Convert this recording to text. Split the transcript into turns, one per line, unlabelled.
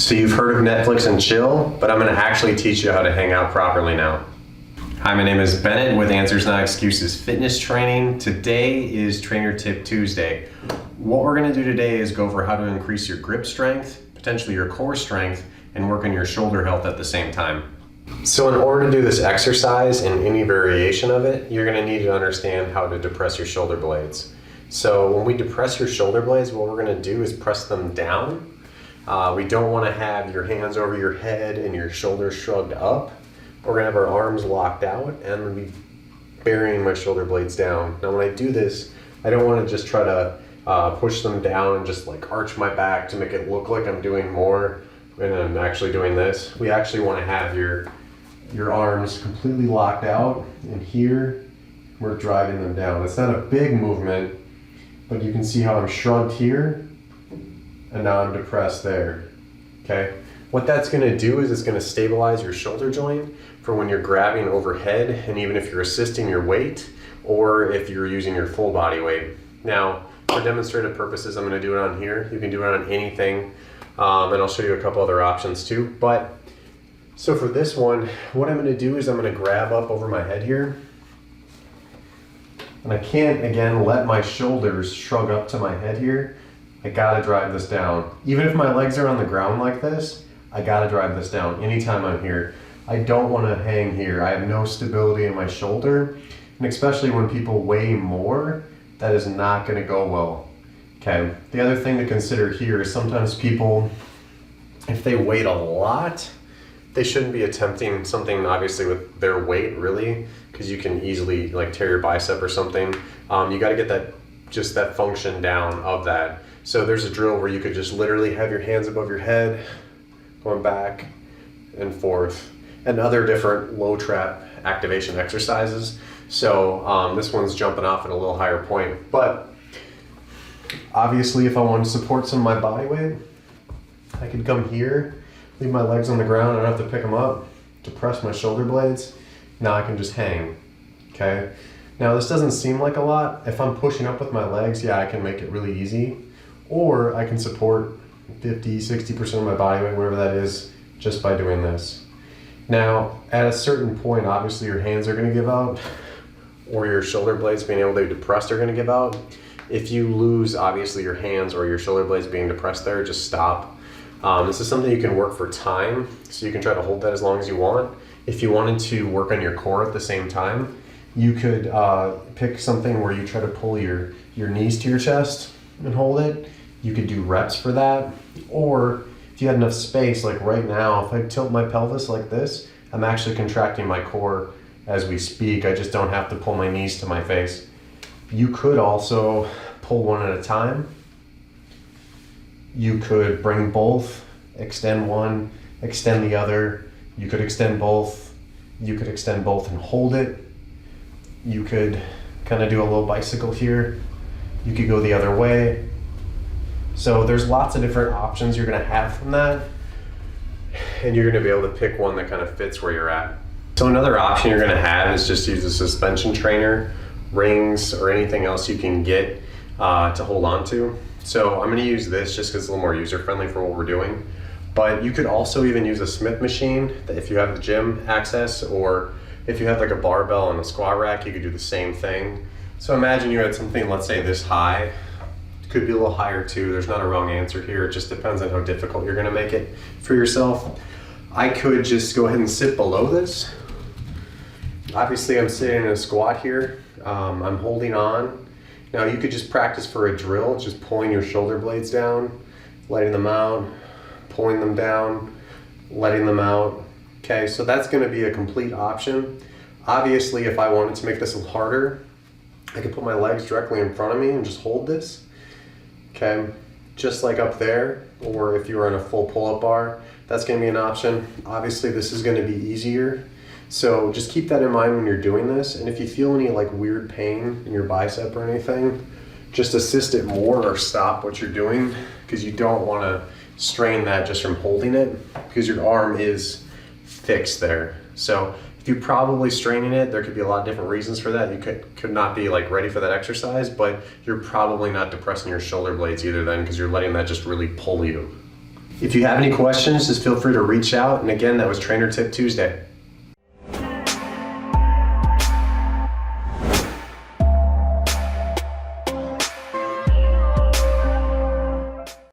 So you've heard of Netflix and chill, but I'm going to actually teach you how to hang out properly now. Hi, my name is Bennett with Answers Not Excuses Fitness Training. Today is Trainer Tip Tuesday. What we're going to do today is go over how to increase your grip strength, potentially your core strength, and work on your shoulder health at the same time. So in order to do this exercise and any variation of it, you're going to need to understand how to depress your shoulder blades. So when we depress your shoulder blades, what we're going to do is press them down. We don't want to have your hands over your head and your shoulders shrugged up. We're going to have our arms locked out and I'm going to be burying my shoulder blades down. Now when I do this, I don't want to just try to push them down and just like arch my back to make it look like I'm doing more and I'm actually doing this. We actually want to have your arms completely locked out, and here we're driving them down. It's not a big movement, but you can see how I'm shrugged here and now I'm depressed there. Okay, what that's going to do is it's going to stabilize your shoulder joint for when you're grabbing overhead, and even if you're assisting your weight or if you're using your full body weight. Now for demonstrative purposes, I'm going to do it on here. You can do it on anything, and I'll show you a couple other options too. But so for this one, what I'm going to do is I'm going to grab up over my head here, and I can't again let my shoulders shrug up to my head here. I gotta drive this down. Even if my legs are on the ground like this, I gotta drive this down anytime I'm here. I don't want to hang here. I have no stability in my shoulder, and especially when people weigh more, that is not going to go well. Okay. The other thing to consider here is sometimes people, if they weight a lot, they shouldn't be attempting something obviously with their weight really, because you can easily like tear your bicep or something. You got to get that function down of that. So there's a drill where you could just literally have your hands above your head, going back and forth, and other different low trap activation exercises. So this one's jumping off at a little higher point, but obviously if I want to support some of my body weight, I could come here, leave my legs on the ground, I don't have to pick them up, depress my shoulder blades. Now I can just hang, okay? Now this doesn't seem like a lot. If I'm pushing up with my legs, yeah, I can make it really easy. Or I can support 50, 60% of my body weight, whatever that is, just by doing this. Now, at a certain point, obviously your hands are gonna give out, or your shoulder blades being able to be depressed are gonna give out. If you lose, obviously, your hands or your shoulder blades being depressed there, just stop. This is something you can work for time, so you can try to hold that as long as you want. If you wanted to work on your core at the same time, you could pick something where you try to pull your knees to your chest and hold it. You could do reps for that, or if you had enough space, like right now, if I tilt my pelvis like this, I'm actually contracting my core as we speak. I just don't have to pull my knees to my face. You could also pull one at a time. You could bring both, extend one, extend the other. You could extend both. You could extend both and hold it. You could kind of do a little bicycle here. You could go the other way. So there's lots of different options you're going to have from that, and you're going to be able to pick one that kind of fits where you're at. So another option you're going to have is just use a suspension trainer, rings, or anything else you can get to hold on to. So I'm going to use this just because it's a little more user-friendly for what we're doing. But you could also even use a Smith machine if you have the gym access, or if you have like a barbell and a squat rack, you could do the same thing. So imagine you had something, let's say this high. Could be a little higher too. There's not a wrong answer here. It just depends on how difficult you're going to make it for yourself. I could just go ahead and sit below this. Obviously I'm sitting in a squat here. I'm holding on. Now you could just practice for a drill, just pulling your shoulder blades down, letting them out, pulling them down, letting them out. Okay, so that's going to be a complete option. Obviously if I wanted to make this a little harder, I could put my legs directly in front of me and just hold this. Okay, just like up there, or if you were in a full pull-up bar, that's going to be an option. Obviously this is going to be easier, so just keep that in mind when you're doing this. And if you feel any like weird pain in your bicep or anything, just assist it more or stop what you're doing, because you don't want to strain that just from holding it, because your arm is fixed there. So if you're probably straining it, there could be a lot of different reasons for that. You could not be like ready for that exercise, but you're probably not depressing your shoulder blades either then, because you're letting that just really pull you. If you have any questions, just feel free to reach out. And again, that was Trainer Tip Tuesday.